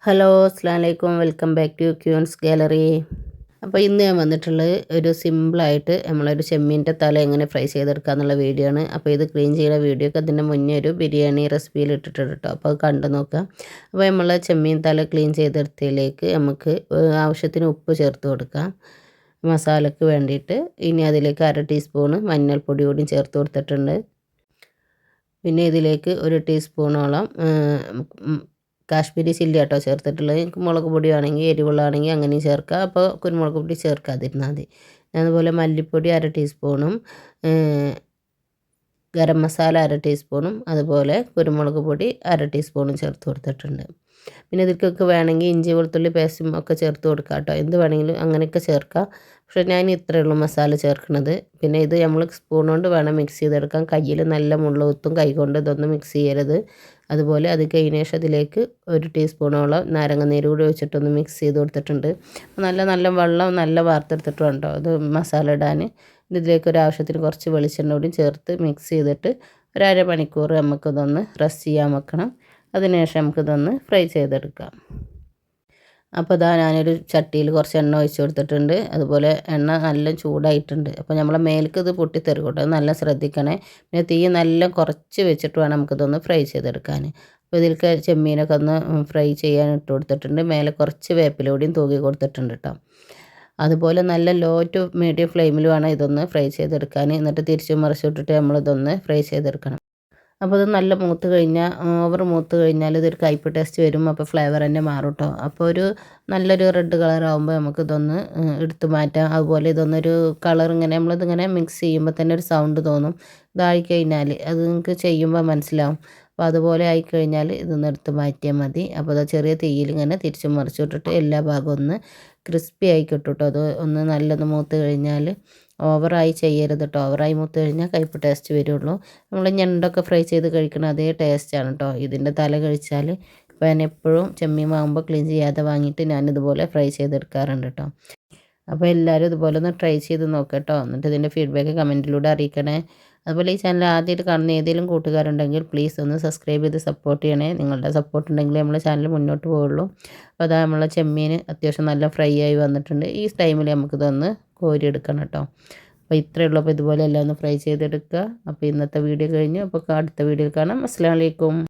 Hello അസ്സലാമലൈക്കും welcome back to queen's gallery. അപ്പോൾ ഇന്ന് ഞാൻ വന്നിട്ടുള്ളത് ഒരു സിമ്പിളായിട്ട് നമ്മളൊരു ചെമ്മീൻ്റെ തല എങ്ങനെ ഫ്രൈ ചെയ്തെടുക്കുക എന്നുള്ള വീഡിയോ ആണ്. അപ്പോൾ ഇത് ക്ലീൻ ചെയ്യുന്ന വീഡിയോ ഒക്കെ അതിൻ്റെ മുന്നേ ഒരു ബിരിയാണി റെസിപ്പിയിൽ ഇട്ടിട്ടുണ്ട് കേട്ടോ. അപ്പോൾ അത് കണ്ടു നോക്കാം. അപ്പോൾ നമ്മൾ ചെമ്മീൻ തല ക്ലീൻ ചെയ്തെടുത്തതിലേക്ക് നമുക്ക് ആവശ്യത്തിന് ഉപ്പ് ചേർത്ത് കൊടുക്കാം മസാലയ്ക്ക് വേണ്ടിയിട്ട്. ഇനി അതിലേക്ക് 1/2 ടീസ്പൂണ് മഞ്ഞൾപ്പൊടി കൂടി ചേർത്ത് കൊടുത്തിട്ടുണ്ട്. പിന്നെ ഇതിലേക്ക് 1 ടീസ്പൂണോളം കാശ്മീരി ചില്ലി കേട്ടോ ചേർത്തിട്ടുള്ളത്. എനിക്ക് മുളക് പൊടിയാണെങ്കിൽ എരിവുള്ളതാണെങ്കിൽ അങ്ങനെയും ചേർക്കാം. അപ്പോൾ കുരുമുളക് പൊടി ചേർക്കാതിരുന്നാൽ മതി. അതുപോലെ മല്ലിപ്പൊടി 1/2 ടീസ്പൂണും ഗരം മസാല 1/2 ടീസ്പൂണും അതുപോലെ കുരുമുളക് പൊടി 1/2 ടീസ്പൂണും ചേർത്ത് കൊടുത്തിട്ടുണ്ട്. പിന്നെ ഇതിലേക്കൊക്കെ വേണമെങ്കിൽ ഇഞ്ചി വെളുത്തുള്ളി പേസ്റ്റും ഒക്കെ ചേർത്ത് കൊടുക്കാം കേട്ടോ. എന്ത് വേണമെങ്കിലും അങ്ങനെയൊക്കെ ചേർക്കാം. പക്ഷേ ഞാൻ ഇത്രയേ ഉള്ളൂ മസാല ചേർക്കുന്നത്. പിന്നെ ഇത് നമ്മൾ സ്പൂൺ കൊണ്ട് വേണം മിക്സ് ചെയ്തെടുക്കാം. കയ്യിൽ നല്ല മുള്ള കുത്തും. കൈ കൊണ്ട് ഇതൊന്നും മിക്സ് ചെയ്യരുത്. അതുപോലെ അത് കഴിഞ്ഞ ശേഷം അതിലേക്ക് 1 ടീസ്പൂണോളം നാരങ്ങനീര് കൂടി ഒഴിച്ചിട്ടൊന്ന് മിക്സ് ചെയ്ത് കൊടുത്തിട്ടുണ്ട്. നല്ല വെള്ളം നല്ല വാർത്തെടുത്തിട്ട് വേണ്ടോ അത് മസാല ഇടാൻ. ഇതിലേക്ക് ഒരു ആവശ്യത്തിന് കുറച്ച് വെളിച്ചെണ്ണ കൂടി ചേർത്ത് മിക്സ് ചെയ്തിട്ട് ഒരു അരമണിക്കൂർ നമുക്കിതൊന്ന് റെസ്റ്റ് ചെയ്യാൻ വെക്കണം. അതിനുശേഷം നമുക്കിതൊന്ന് ഫ്രൈ ചെയ്തെടുക്കാം. അപ്പോൾ ഇതാ ഞാനൊരു ചട്ടിയിൽ കുറച്ച് എണ്ണ ഒഴിച്ച് കൊടുത്തിട്ടുണ്ട്. അതുപോലെ എണ്ണ നല്ല ചൂടായിട്ടുണ്ട്. അപ്പോൾ നമ്മളെ മേലേക്ക് ഇത് പൊട്ടിത്തെറിക്കും കേട്ടോ. അത് നല്ല ശ്രദ്ധിക്കണേ. പിന്നെ തീ നല്ല കുറച്ച് വെച്ചിട്ട് വേണം നമുക്കിതൊന്ന് ഫ്രൈ ചെയ്തെടുക്കാൻ. അപ്പോൾ ഇതിലേക്ക് ചെമ്മീനൊക്കെ ഒന്ന് ഫ്രൈ ചെയ്യാൻ ഇട്ട് കൊടുത്തിട്ടുണ്ട്. മേലെ കുറച്ച് വേപ്പില കൂടിയും തൂക്കി കൊടുത്തിട്ടുണ്ട് കേട്ടോ. അതുപോലെ നല്ല ലോ ടു മീഡിയം ഫ്ലെയിമിൽ വേണം ഇതൊന്ന് ഫ്രൈ ചെയ്തെടുക്കാൻ. എന്നിട്ട് തിരിച്ചും മറിച്ചിട്ടിട്ട് നമ്മളിതൊന്ന് ഫ്രൈ ചെയ്തെടുക്കണം. അപ്പോൾ ഇത് നല്ല മൂത്ത് കഴിഞ്ഞാൽ ഓവർ മൂത്ത് കഴിഞ്ഞാൽ ഇതൊരു കയ്പ്പ് ടേസ്റ്റ് വരും. അപ്പോൾ ഫ്ലേവർ തന്നെ മാറും കേട്ടോ. അപ്പോൾ ഒരു നല്ലൊരു റെഡ് കളർ ആകുമ്പോൾ നമുക്കിതൊന്ന് എടുത്ത് മാറ്റാം. അതുപോലെ ഇതൊന്നൊരു കളർ ഇങ്ങനെ നമ്മളിതിങ്ങനെ മിക്സ് ചെയ്യുമ്പോൾ തന്നെ ഒരു സൗണ്ട് തോന്നും. ഇതായി കഴിഞ്ഞാൽ അത് നിങ്ങൾക്ക് ചെയ്യുമ്പോൾ മനസ്സിലാവും. അപ്പോൾ അതുപോലെ ആയിക്കഴിഞ്ഞാൽ ഇതൊന്ന് എടുത്ത് മാറ്റിയാൽ മതി. അപ്പോൾ അത് ചെറിയ തീയിൽ ഇങ്ങനെ തിരിച്ചും മറിച്ചിട്ടിട്ട് എല്ലാ ഭാഗവും ഒന്ന് ക്രിസ്പി ആയി കിട്ടും കേട്ടോ. അത് ഒന്ന് നല്ലൊന്ന് മൂത്ത് കഴിഞ്ഞാൽ ഓവറായി ചെയ്യരുത് കേട്ടോ. ഓവറായി മൂത്ത് കഴിഞ്ഞാൽ കയ്പ്പ് ടേസ്റ്റ് വരുള്ളൂ. നമ്മൾ ഞണ്ടൊക്കെ ഫ്രൈ ചെയ്ത് കഴിക്കണം അതേ ടേസ്റ്റാണ് കേട്ടോ ഇതിൻ്റെ തല കഴിച്ചാൽ. അപ്പോൾ ഞാൻ എപ്പോഴും ചെമ്മീൻ വാങ്ങുമ്പോൾ ക്ലീൻ ചെയ്യാതെ വാങ്ങിയിട്ട് ഞാനിതുപോലെ ഫ്രൈ ചെയ്തെടുക്കാറുണ്ട് കേട്ടോ. അപ്പോൾ എല്ലാവരും ഇതുപോലെ ഒന്ന് ട്രൈ ചെയ്ത് നോക്കാം കേട്ടോ. എന്നിട്ട് ഇതിൻ്റെ ഫീഡ്ബാക്ക് കമൻറ്റിലൂടെ അറിയിക്കണേ. അതുപോലെ ഈ ചാനൽ ആദ്യമായിട്ട് കാണുന്ന ഏതെങ്കിലും കൂട്ടുകാരുണ്ടെങ്കിൽ പ്ലീസ് ഒന്ന് സബ്സ്ക്രൈബ് ചെയ്ത് സപ്പോർട്ട് ചെയ്യണേ. നിങ്ങളുടെ സപ്പോർട്ട് ഉണ്ടെങ്കിൽ നമ്മളെ ചാനൽ മുന്നോട്ട് പോവുള്ളൂ. അപ്പോൾ അതാ നമ്മളെ ചെമ്മീൻ അത്യാവശ്യം നല്ല ഫ്രൈ ആയി വന്നിട്ടുണ്ട്. ഈ ടൈമിൽ നമുക്കിതൊന്ന് കോരിയെടുക്കണം കേട്ടോ. അപ്പോൾ ഇത്രയേ ഉള്ളൂ. അപ്പോൾ ഇതുപോലെ എല്ലാം ഒന്ന് ഫ്രൈ ചെയ്തെടുക്കുക. അപ്പോൾ ഇന്നത്തെ വീഡിയോ കഴിഞ്ഞു. അപ്പോൾ അടുത്ത വീഡിയോയിൽ കാണാം. അസ്സലാമു അലൈക്കും.